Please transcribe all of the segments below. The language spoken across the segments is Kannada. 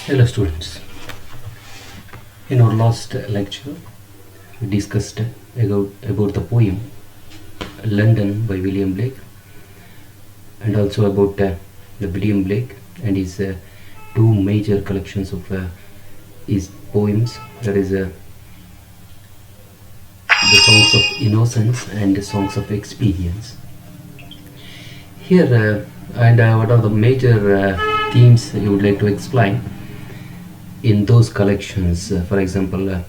Hello students, in our last lecture we discussed about the poem London by William Blake, and also about the William Blake and his two major collections of his poems, that is the Songs of Innocence and the Songs of Experience. Here and what are the major themes you would like to explain in those collections, for example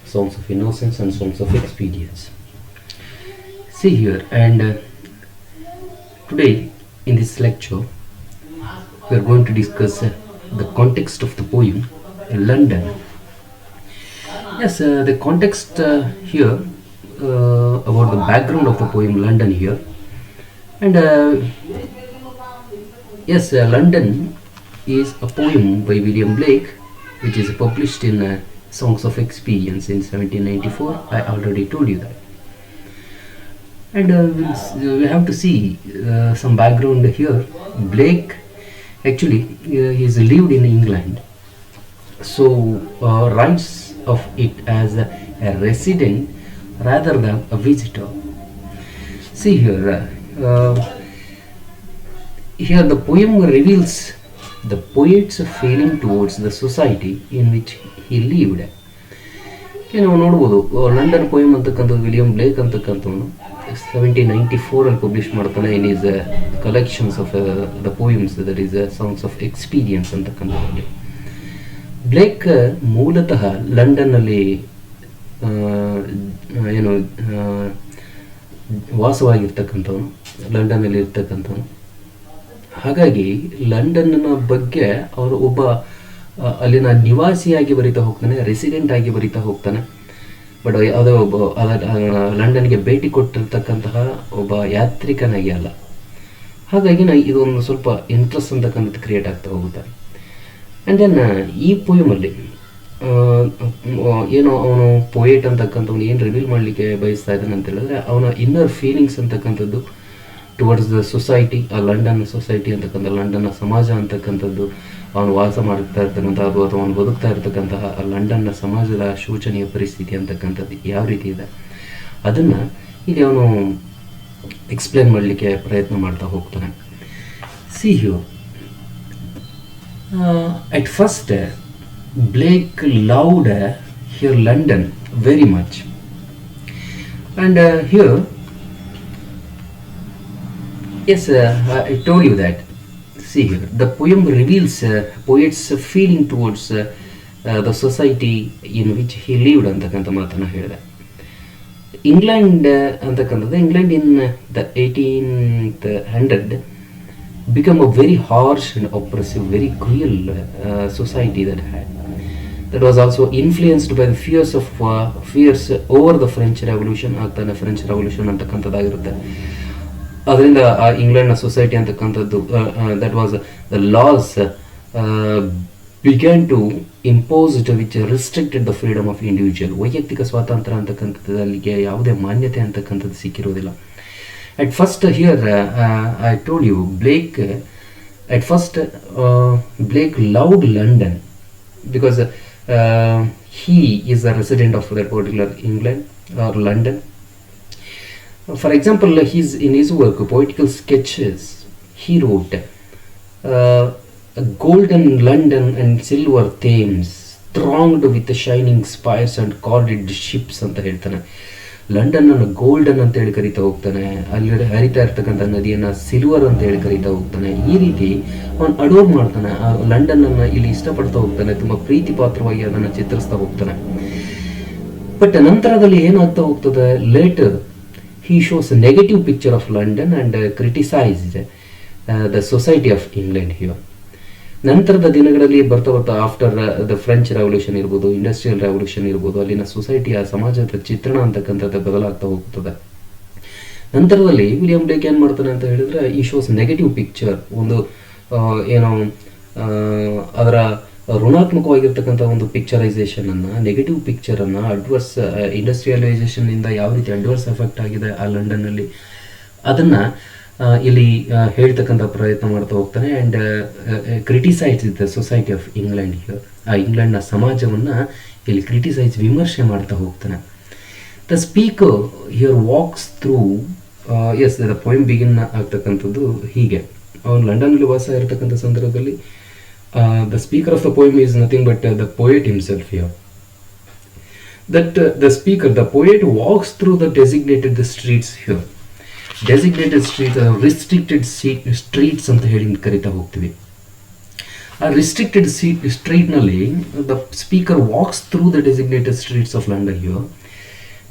Songs of Innocence and Songs of Experience. See here, and today in this lecture we are going to discuss the context of the poem London. Yes, the context here about the background of the poem London here, and yes, London is a poem by William Blake which is published in Songs of Experience in 1794. I already told you that. And we have to see some background here. Blake actually he's lived in England, so writes of it as a resident rather than a visitor. See here, here the poem reveals the poet's feeling towards the society in which he lived. ನಾವು ನೋಡ್ಬೋದು ಲಂಡನ್ ಪೋಯಮ್ ಅಂತಕ್ಕಂಥದ್ದು ವಿಲಿಯಂ ಬ್ಲೇಕ್ ಅಂತಕ್ಕಂಥವನು 1794 ಪಬ್ಲಿಷ್ ಮಾಡ್ತಾನೆ in his collections of the poems, that is songs of experience ಅಂತಕ್ಕಂಥದ್ದು. ಬ್ಲೇಕ್ ಮೂಲತಃ ಲಂಡನ್ನಲ್ಲಿ ಏನು ವಾಸವಾಗಿರ್ತಕ್ಕಂಥವನು, ಲಂಡನ್ನಲ್ಲಿ ಇರ್ತಕ್ಕಂಥವನು. ಹಾಗಾಗಿ ಲಂಡನ್ನ ಬಗ್ಗೆ ಅವರು ಒಬ್ಬ ಅಲ್ಲಿನ ನಿವಾಸಿಯಾಗಿ ಬರಿತಾ ಹೋಗ್ತಾನೆ, ರೆಸಿಡೆಂಟ್ ಆಗಿ ಬರಿತಾ ಹೋಗ್ತಾನೆ. ಬಟ್ ಯಾವುದೋ ಒಬ್ಬ ಲಂಡನ್ಗೆ ಭೇಟಿ ಕೊಟ್ಟಿರ್ತಕ್ಕಂತಹ ಒಬ್ಬ ಯಾತ್ರಿಕನಾಗಿ ಅಲ್ಲ. ಹಾಗಾಗಿ ಇದೊಂದು ಸ್ವಲ್ಪ ಇಂಟ್ರೆಸ್ಟ್ ಅಂತಕ್ಕಂಥದ್ದು ಕ್ರಿಯೇಟ್ ಆಗ್ತಾ ಹೋಗುತ್ತೆ. ಆ್ಯಂಡ್ ದೆನ್ ಈ ಪೋಯಮಲ್ಲಿ ಏನೋ ಅವನು ಪೋಯೆಟ್ ಅಂತಕ್ಕಂಥವ್ನು ಏನು ರಿವೀಲ್ ಮಾಡಲಿಕ್ಕೆ ಬಯಸ್ತಾ ಇದ್ದಾನೆ ಅಂತ ಹೇಳಿದ್ರೆ ಅವನ ಇನ್ನರ್ ಫೀಲಿಂಗ್ಸ್ ಅಂತಕ್ಕಂಥದ್ದು ಟುವರ್ಡ್ಸ್ ದ ಸೊಸೈಟಿ, ಆ ಲಂಡನ್ ಸೊಸೈಟಿ ಅಂತಕ್ಕಂಥ ಲಂಡನ್ನ ಸಮಾಜ ಅಂತಕ್ಕಂಥದ್ದು, ಅವನು ವಾಸ ಮಾಡ್ತಾ ಇರ್ತಕ್ಕಂಥದ್ದು ಅಥವಾ ಅವನು ಬದುಕ್ತಾ ಇರ್ತಕ್ಕಂತಹ ಆ ಲಂಡನ್ನ ಸಮಾಜದ ಶೋಚನೀಯ ಪರಿಸ್ಥಿತಿ ಅಂತಕ್ಕಂಥದ್ದು ಯಾವ ರೀತಿ ಇದೆ ಅದನ್ನು ಇಲ್ಲಿ ಅವನು ಎಕ್ಸ್ಪ್ಲೇನ್ ಮಾಡಲಿಕ್ಕೆ ಪ್ರಯತ್ನ ಮಾಡ್ತಾ ಹೋಗ್ತಾನೆ. See you at first Blake loved here London very much, and here yes, I told you that. See here, the poem reveals poet's feeling towards the society in which he lived ಅಂತಕ್ಕಂಥ ಮಾತನ್ನು ಹೇಳಿದೆ. ಇಂಗ್ಲೆಂಡ್ ಅಂತಕ್ಕಂಥದ್ದು, England in the 1800 become a very harsh and oppressive, very cruel society that was also influenced by the fears over the French Revolution. ಆಗ್ತಾನೆ ಫ್ರೆಂಚ್ ರೆವಲ್ಯೂಷನ್ ಅಂತಕ್ಕಂಥದ್ದಾಗಿರುತ್ತೆ. ಅದರಿಂದ ಆ ಇಂಗ್ಲೆಂಡ್ನ ಸೊಸೈಟಿ ಅಂತಕ್ಕಂಥದ್ದು that was the laws began to imposed which restricted the freedom of individual. ವೈಯಕ್ತಿಕ ಸ್ವಾತಂತ್ರ್ಯ ಅಂತಕ್ಕಂಥದ್ದು ಅಲ್ಲಿಗೆ ಯಾವುದೇ ಮಾನ್ಯತೆ ಅಂತಕ್ಕಂಥದ್ದು ಸಿಕ್ಕಿರೋದಿಲ್ಲ. At first here I told you Blake at first Blake loved London because he is a resident of that particular England or London. For example, in his work Poetical Sketches he wrote golden London and silver Thames thronged with the shining spires and corded ships ಅಂತ ಹೇಳ್ತಾನೆ. ಲಂಡನ್ನನ್ನು ಗೋಲ್ಡನ್ ಅಂತ ಹೇಳಿ ಕರಿತಾ ಹೋಗ್ತಾನೆ, ಅಲ್ಲಿ ಹರಿತಾ ಇರ್ತಕ್ಕಂಥ ನದಿಯನ್ನು ಸಿಲ್ವರ್ ಅಂತ ಹೇಳಿ ಕರಿತಾ ಹೋಗ್ತಾನೆ. ಈ ರೀತಿ ಅವನು ಅಡೋರ್ ಮಾಡ್ತಾನೆ, ಆ ಲಂಡನ್ನನ್ನು ಇಲ್ಲಿ ಇಷ್ಟಪಡ್ತಾ ಹೋಗ್ತಾನೆ, ತುಂಬ ಪ್ರೀತಿ ಪಾತ್ರವಾಗಿ ಅದನ್ನು ಚಿತ್ರಿಸ್ತಾ ಹೋಗ್ತಾನೆ. ಬಟ್ ನಂತರದಲ್ಲಿ ಏನಾಗ್ತಾ ಹೋಗ್ತದೆ, litre he shows a negative picture of London and criticized the society of England here. ನಂತರದ ದಿನಗಳಲ್ಲಿ ಬರ್ತಾ ಬರ್ತಾ ಆಫ್ಟರ್ ದ ಫ್ರೆಂಚ್ ರೆವಲ್ಯೂಷನ್ ಇರ್ಬೋದು, ಇಂಡಸ್ಟ್ರಿಯಲ್ ರೆವಲ್ಯೂಷನ್ ಇರ್ಬೋದು, ಅಲ್ಲಿನ ಸೊಸೈಟಿಯ ಸಮಾಜದ ಚಿತ್ರಣ ಅಂತಕ್ಕಂಥದ್ದು ಬದಲಾಗ್ತಾ ಹೋಗ್ತದೆ. ನಂತರದಲ್ಲಿ ವಿಲಿಯಂ ಬ್ಲೇಕ್ ಏನು ಮಾಡ್ತಾನೆ ಅಂತ ಹೇಳಿದ್ರೆ ಈ ಶೋಸ್ ನೆಗೆಟಿವ್ ಪಿಕ್ಚರ್, ಒಂದು ಏನೋ ಅದರ ಋಣಾತ್ಮಕವಾಗಿರ್ತಕ್ಕಂಥ ಒಂದು ಪಿಕ್ಚರೈಸೇಷನನ್ನು, ನೆಗೆಟಿವ್ ಪಿಕ್ಚರನ್ನು, ಅಡ್ವರ್ಸ್ ಇಂಡಸ್ಟ್ರಿಯಲೈಸೇಷನ್ನಿಂದ ಯಾವ ರೀತಿ ಅಡ್ವರ್ಸ್ ಎಫೆಕ್ಟ್ ಆಗಿದೆ ಆ ಲಂಡನ್ನಲ್ಲಿ ಅದನ್ನು ಇಲ್ಲಿ ಹೇಳ್ತಕ್ಕಂಥ ಪ್ರಯತ್ನ ಮಾಡ್ತಾ ಹೋಗ್ತಾನೆ. And criticise the society of England here. ಆ ಇಂಗ್ಲೆಂಡ್ನ ಸಮಾಜವನ್ನು ಇಲ್ಲಿ ಕ್ರಿಟಿಸೈಸ್, ವಿಮರ್ಶೆ ಮಾಡ್ತಾ ಹೋಗ್ತಾನೆ. The speaker here walks through, as the poem begin ಆಗ್ತಕ್ಕಂಥದ್ದು ಹೀಗೆ. ಅವನು ಲಂಡನ್ನಲ್ಲಿ ವಾಸ ಇರತಕ್ಕಂಥ ಸಂದರ್ಭದಲ್ಲಿ the speaker of the poem is nothing but the poet himself here. That the speaker, the poet, walks through the designated streets here. Designated streets, restricted streets ಅಂತ ಹೇಳಿ ಕರಿತಾ ಹೋಗ್ತೀವಿ. ಆ ರಿಸ್ಟ್ರಿಕ್ಟೆಡ್ ಸ್ಟ್ರೀಟ್ನಲ್ಲಿ the speaker walks through the designated streets of London here.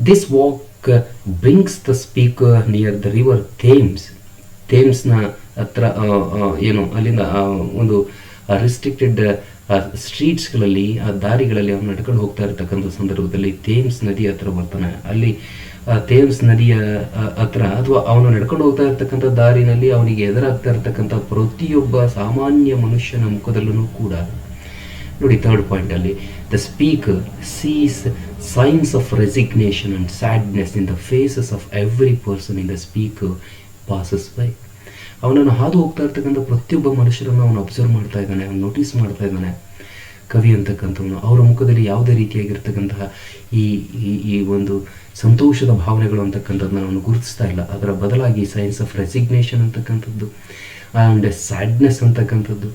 This walk brings the speaker near the river Thames. ಥೇಮ್ಸ್ನ ಹತ್ರ ಏನು ಅಲ್ಲಿಂದ ಒಂದು ರಿಸ್ಟ್ರಿಕ್ಟೆಡ್ ಸ್ಟ್ರೀಟ್ಸ್ಗಳಲ್ಲಿ, ಆ ದಾರಿಗಳಲ್ಲಿ ಅವನು ನಡ್ಕೊಂಡು ಹೋಗ್ತಾ ಇರ್ತಕ್ಕಂಥ ಸಂದರ್ಭದಲ್ಲಿ ಥೇಮ್ಸ್ ನದಿ ಹತ್ರ ಬರ್ತಾನೆ. ಅಲ್ಲಿ ಥೇಮ್ಸ್ ನದಿಯ ಹತ್ರ ಅಥವಾ ಅವನು ನಡ್ಕೊಂಡು ಹೋಗ್ತಾ ಇರ್ತಕ್ಕಂಥ ದಾರಿನಲ್ಲಿ ಅವನಿಗೆ ಎದುರಾಗ್ತಾ ಇರ್ತಕ್ಕಂಥ ಪ್ರತಿಯೊಬ್ಬ ಸಾಮಾನ್ಯ ಮನುಷ್ಯನ ಮುಖದಲ್ಲೂ ಕೂಡ ನೋಡಿ, ಥರ್ಡ್ ಪಾಯಿಂಟ್ ಅಲ್ಲಿ the speaker sees signs of resignation and sadness in the faces of every person in the speaker passes by. ಅವನನ್ನು ಹಾದು ಹೋಗ್ತಾ ಇರ್ತಕ್ಕಂಥ ಪ್ರತಿಯೊಬ್ಬ ಮನುಷ್ಯರನ್ನು ಅವನು ಅಬ್ಸರ್ವ್ ಮಾಡ್ತಾ ಇದ್ದಾನೆ, ಅವನು ನೋಟಿಸ್ ಮಾಡ್ತಾ ಇದ್ದಾನೆ. ಕವಿ ಅಂತಕ್ಕಂಥವನು ಅವರ ಮುಖದಲ್ಲಿ ಯಾವುದೇ ರೀತಿಯಾಗಿರ್ತಕ್ಕಂತಹ ಈ ಒಂದು ಸಂತೋಷದ ಭಾವನೆಗಳು ಅಂತಕ್ಕಂಥದ್ದನ್ನ ಅವನು ಗುರುತಿಸ್ತಾ ಇಲ್ಲ. ಅದರ ಬದಲಾಗಿ ಸೈನ್ಸ್ ಆಫ್ ರೆಸಿಗ್ನೇಷನ್ ಅಂತಕ್ಕಂಥದ್ದು ಆ್ಯಂಡ್ ಸ್ಯಾಡ್ನೆಸ್ ಅಂತಕ್ಕಂಥದ್ದು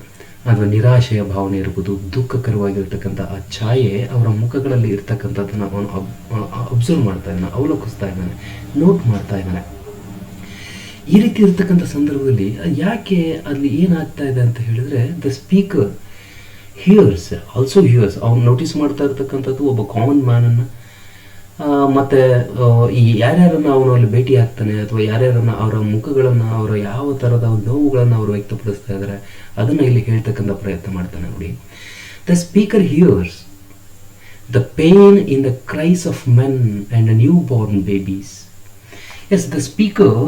ಅಥವಾ ನಿರಾಶೆಯ ಭಾವನೆ ಇರ್ಬೋದು, ದುಃಖಕರವಾಗಿರ್ತಕ್ಕಂಥ ಆ ಛಾಯೆ ಅವರ ಮುಖಗಳಲ್ಲಿ ಇರ್ತಕ್ಕಂಥದ್ದನ್ನು ಅವನು ಅಬ್ಸರ್ವ್ ಮಾಡ್ತಾ ಇದ್ದಾನೆ, ಅವಲೋಕಿಸ್ತಾ ಇದ್ದಾನೆ, ನೋಟ್ ಮಾಡ್ತಾ ಇದ್ದಾನೆ. ಈ ರೀತಿ ಇರ್ತಕ್ಕಂಥ ಸಂದರ್ಭದಲ್ಲಿ ಯಾಕೆ ಅಲ್ಲಿ ಏನಾಗ್ತಾ ಇದೆ ಅಂತ ಹೇಳಿದ್ರೆ, the speaker here's, also here's, ಅವ್ನು ನೋಟಿಸ್ ಮಾಡ್ತಾ ಇರ್ತಕ್ಕಂಥದ್ದು ಒಬ್ಬ ಕಾಮನ್ ಮ್ಯಾನನ್ನು, ಮತ್ತು ಈ ಯಾರ್ಯಾರನ್ನು ಅವನು ಅಲ್ಲಿ ಭೇಟಿ ಆಗ್ತಾನೆ ಅಥವಾ ಯಾರ್ಯಾರನ್ನು ಅವರ ಮುಖಗಳನ್ನು, ಅವರ ಯಾವ ಥರದ ನೋವುಗಳನ್ನು ಅವರು ವ್ಯಕ್ತಪಡಿಸ್ತಾ ಇದ್ದಾರೆ ಅದನ್ನು ಇಲ್ಲಿ ಹೇಳ್ತಕ್ಕಂಥ ಪ್ರಯತ್ನ ಮಾಡ್ತಾನೆ. ನೋಡಿ, the speaker hears the pain in the cries of men and newborn babies. Yes, the speaker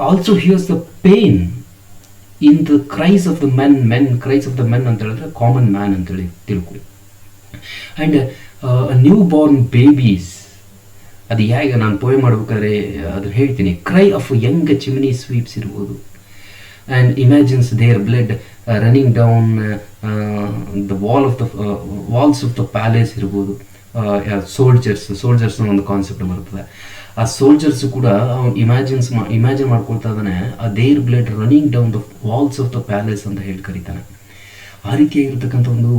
also hears the pain in the cries of the men cries of the men ಅಂತ ಹೇಳಿದ್ರೆ ಕಾಮನ್ ಮ್ಯಾನ್ ಅಂತೇಳಿ ತಿಳ್ಕೊಳ್ಳಿ. ಆ್ಯಂಡ್ ನ್ಯೂ ಬಾರ್ನ್ ಬೇಬೀಸ್, ಅದು ಹೇಗೆ ನಾನು ಪೋಯಮ್ ಮಾಡ್ಬೇಕಾದ್ರೆ ಅದನ್ನು ಹೇಳ್ತೀನಿ. Cry of young chimney sweeps ಇರ್ಬೋದು. And imagines their blood running down the walls of the palace ಇರ್ಬೋದು. ಸೋಲ್ಜರ್ಸ್ ಒಂದು ಕಾನ್ಸೆಪ್ಟ್ ಬರ್ತದೆ. ಆ ಸೋಲ್ಜರ್ಸ್ ಕೂಡ ಇಮ್ಯಾಜಿನ್ ಮಾಡ್ಕೊಳ್ತಾ ಇದ್ದಾನೆ, ಆ their blood running down the walls of the palace ಅಂತ ಹೇಳಿ ಕರೀತಾನೆ. ಆ ರೀತಿಯಾಗಿರ್ತಕ್ಕಂಥ ಒಂದು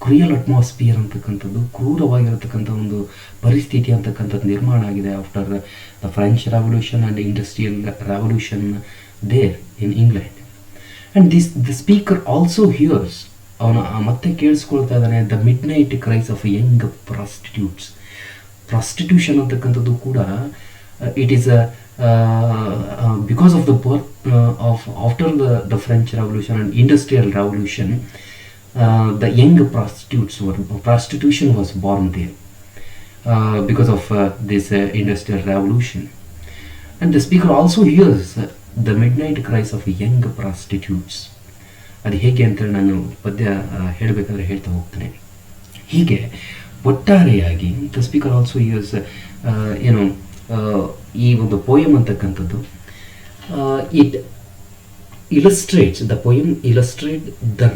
ಕ್ರಿಯಲ್ ಅಟ್ಮಾಸ್ಫಿಯರ್ ಅಂತಕ್ಕಂಥದ್ದು, ಕ್ರೂರವಾಗಿರತಕ್ಕಂಥ ಒಂದು ಪರಿಸ್ಥಿತಿ ಅಂತಕ್ಕಂಥದ್ದು ನಿರ್ಮಾಣ ಆಗಿದೆ after the French Revolution and Industrial Revolution there in England. And the speaker also hears, ಅವನು ಮತ್ತೆ ಕೇಳಿಸ್ಕೊಳ್ತಾ ಇದ್ದಾನೆ the midnight cries of young prostitutes. Prostitution ಅಂತಕ್ಕಂಥದ್ದು ಕೂಡ it is because of the birth of after the French Revolution and Industrial Revolution, the young prostitution was born there because of this industrial revolution. And the speaker also hears the midnight cries of young prostitutes. ಅದು ಹೇಗೆ ಅಂತೇಳಿ ನಾನು ಪದ್ಯ ಹೇಳಬೇಕಾದ್ರೆ ಹೇಳ್ತಾ ಹೋಗ್ತೇನೆ. ಹೀಗೆ ಒಟ್ಟಾರೆಯಾಗಿ ದ ಸ್ಪೀಕರ್ ಆಲ್ಸೋ ಹಿಯರ್ಸ್ ಈ ಒಂದು ಪೋಯಮ್ ಅಂತಕ್ಕಂಥದ್ದು it illustrates, the poem illustrate the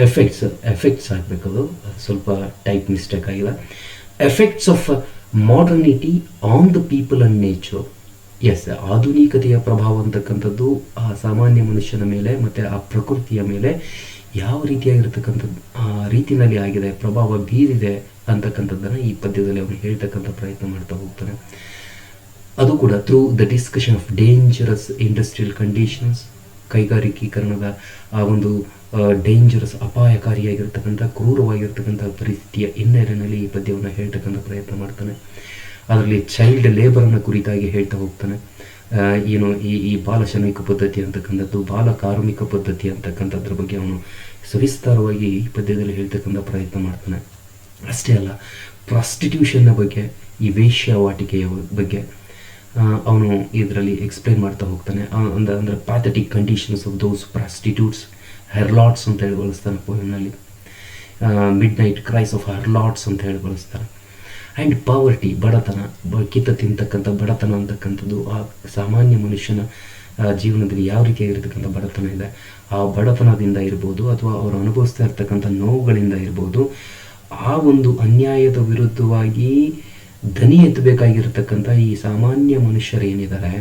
effects ಆಗಬೇಕದು, ಸ್ವಲ್ಪ ಟೈಪ್ ಮಿಸ್ಟೇಕ್ ಆಗಿದೆ. Effects of modernity on the people and nature. Yes, ಆಧುನಿಕತೆಯ ಪ್ರಭಾವ ಅಂತಕ್ಕಂಥದ್ದು ಆ ಸಾಮಾನ್ಯ ಮನುಷ್ಯನ ಮೇಲೆ ಮತ್ತು ಆ ಪ್ರಕೃತಿಯ ಮೇಲೆ ಯಾವ ರೀತಿಯಾಗಿರ್ತಕ್ಕಂಥದ್ದು ರೀತಿಯಲ್ಲಿ ಆಗಿದೆ, ಪ್ರಭಾವ ಬೀರಿದೆ ಅಂತಕ್ಕಂಥದ್ದನ್ನು ಈ ಪದ್ಯದಲ್ಲಿ ಅವನು ಹೇಳ್ತಕ್ಕಂಥ ಪ್ರಯತ್ನ ಮಾಡ್ತಾ ಹೋಗ್ತಾನೆ. ಅದು ಕೂಡ through the discussion of dangerous industrial conditions, ಕೈಗಾರಿಕೀಕರಣದ ಆ ಒಂದು ಡೇಂಜರಸ್, ಅಪಾಯಕಾರಿಯಾಗಿರ್ತಕ್ಕಂಥ ಕ್ರೂರವಾಗಿರ್ತಕ್ಕಂಥ ಪರಿಸ್ಥಿತಿಯ ಹಿನ್ನೆಲೆಯಲ್ಲಿ ಈ ಪದ್ಯವನ್ನು ಹೇಳ್ತಕ್ಕಂಥ ಪ್ರಯತ್ನ ಮಾಡ್ತಾನೆ. ಅದರಲ್ಲಿ ಚೈಲ್ಡ್ ಲೇಬರನ್ನು ಕುರಿತಾಗಿ ಹೇಳ್ತಾ ಹೋಗ್ತಾನೆ. ಈ ಬಾಲ ಶ್ರಮಿಕ ಪದ್ಧತಿ ಅಂತಕ್ಕಂಥದ್ದು, ಬಾಲ ಕಾರ್ಮಿಕ ಪದ್ಧತಿ ಅಂತಕ್ಕಂಥದ್ರ ಬಗ್ಗೆ ಅವನು ಸವಿಸ್ತಾರವಾಗಿ ಈ ಪದ್ಯದಲ್ಲಿ ಹೇಳ್ತಕ್ಕಂಥ ಪ್ರಯತ್ನ ಮಾಡ್ತಾನೆ. ಅಷ್ಟೇ ಅಲ್ಲ, ಪ್ರಾಸ್ಟಿಟ್ಯೂಷನ್ನ ಬಗ್ಗೆ, ಈ ವೇಶ್ಯಾವಾಟಿಕೆಯ ಬಗ್ಗೆ ಅವನು ಇದರಲ್ಲಿ ಎಕ್ಸ್ಪ್ಲೈನ್ ಮಾಡ್ತಾ ಹೋಗ್ತಾನೆ. ಅಂದರೆ pathetic conditions of those prostitutes, harlots ಅಂತ ಹೇಳಿ ಬಳಸ್ತಾನೆ ಪೋಯಮ್ನಲ್ಲಿ. Midnight cries of harlots ಅಂತ ಹೇಳಿ ಬಳಸ್ತಾನೆ. ಆ್ಯಂಡ್ ಪಾವರ್ಟಿ, ಬಡತನ, ಕಿತ್ತ ತಿಂತಕ್ಕಂಥ ಬಡತನ ಅಂತಕ್ಕಂಥದ್ದು ಆ ಸಾಮಾನ್ಯ ಮನುಷ್ಯನ ಜೀವನದಲ್ಲಿ ಯಾವ ರೀತಿಯಾಗಿರ್ತಕ್ಕಂಥ ಬಡತನ ಇದೆ, ಆ ಬಡತನದಿಂದ ಇರ್ಬೋದು ಅಥವಾ ಅವರು ಅನುಭವಿಸ್ತಾ ಇರ್ತಕ್ಕಂಥ ನೋವುಗಳಿಂದ ಇರ್ಬೋದು, ಆ ಒಂದು ಅನ್ಯಾಯದ ವಿರುದ್ಧವಾಗಿ ದನಿ ಎತ್ತಬೇಕಾಗಿರ್ತಕ್ಕಂಥ ಈ ಸಾಮಾನ್ಯ ಮನುಷ್ಯರು ಏನಿದ್ದಾರೆ,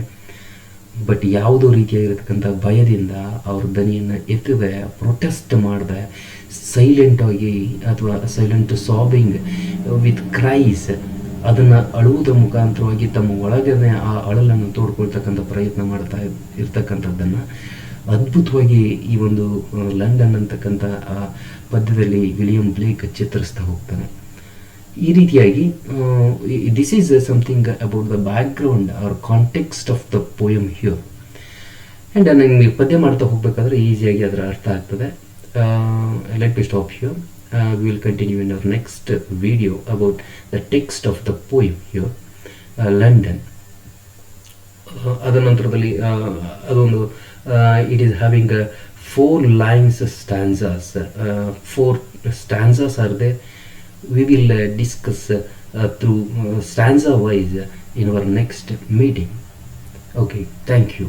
ಬಟ್ ಯಾವುದೋ ರೀತಿಯಾಗಿರ್ತಕ್ಕಂಥ ಭಯದಿಂದ ಅವ್ರ ದನಿಯನ್ನು ಎತ್ತದೆ, ಪ್ರೊಟೆಸ್ಟ್ ಮಾಡದೆ, ಸೈಲೆಂಟಾಗಿ ಅಥವಾ ಸೈಲೆಂಟ್ ಸಾಬಿಂಗ್ ವಿತ್ ಕ್ರೈಸ್ ಅದನ್ನು ಅಳುವುದರ ಮುಖಾಂತರವಾಗಿ ತಮ್ಮ ಒಳಗನೆ ಆ ಅಳಲನ್ನು ತೋಡ್ಕೊಳ್ತಕ್ಕಂಥ ಪ್ರಯತ್ನ ಮಾಡ್ತಾ ಇರ್ತಕ್ಕಂಥದ್ದನ್ನು ಅದ್ಭುತವಾಗಿ ಈ ಒಂದು ಲಂಡನ್ ಅಂತಕ್ಕಂಥ ಆ ಪದ್ಯದಲ್ಲಿ ವಿಲಿಯಂ ಬ್ಲೇಕ್ ಚಿತ್ರಿಸ್ತಾ ಹೋಗ್ತಾನೆ. ಈ ರೀತಿಯಾಗಿ this is something about the background or context of the poem here. And ನಿಮಗೆ ಪದ್ಯ ಮಾಡ್ತಾ ಹೋಗಬೇಕಾದ್ರೆ ಈಸಿಯಾಗಿ ಅದರ ಅರ್ಥ ಆಗ್ತದೆ. Let me stop here. We will continue in our next video about the text of the poem here, London. ಅದರ ನಂತರದಲ್ಲಿ ಅದೊಂದು it is having 4 lines stanzas. 4 stanzas are there. We will discuss through stanza wise in our next meeting. Okay, thank you.